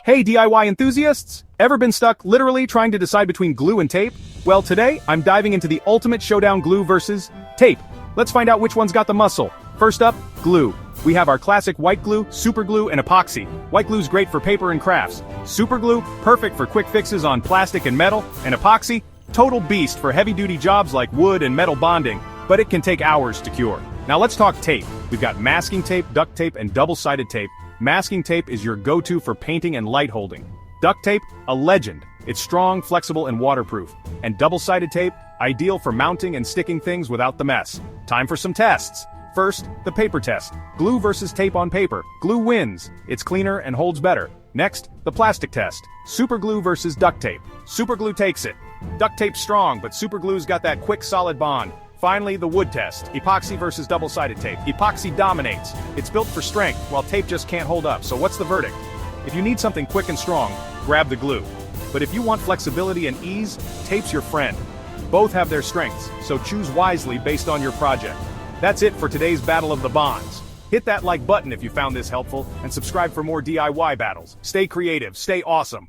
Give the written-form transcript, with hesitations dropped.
Hey DIY enthusiasts! Ever been stuck literally trying to decide between glue and tape? Well, today, I'm diving into the ultimate showdown: glue versus tape. Let's find out which one's got the muscle. First up, glue. We have our classic white glue, super glue, and epoxy. White glue's great for paper and crafts. Super glue, perfect for quick fixes on plastic and metal. And epoxy, total beast for heavy-duty jobs like wood and metal bonding, but it can take hours to cure. Now let's talk tape. We've got masking tape, duct tape, and double-sided tape. Masking tape is your go-to for painting and light holding. Duct tape, a legend. It's strong, flexible, and waterproof. And double-sided tape, ideal for mounting and sticking things without the mess. Time for some tests. First, the paper test. Glue versus tape on paper. Glue wins. It's cleaner and holds better. Next, the plastic test. Super glue versus duct tape. Super glue takes it. Duct tape's strong, but super glue's got that quick, solid bond. Finally, the wood test. Epoxy versus double-sided tape. Epoxy dominates. It's built for strength, while tape just can't hold up. So what's the verdict? If you need something quick and strong, grab the glue. But if you want flexibility and ease, tape's your friend. Both have their strengths, so choose wisely based on your project. That's it for today's Battle of the Bonds. Hit that like button if you found this helpful, and subscribe for more DIY battles. Stay creative, stay awesome.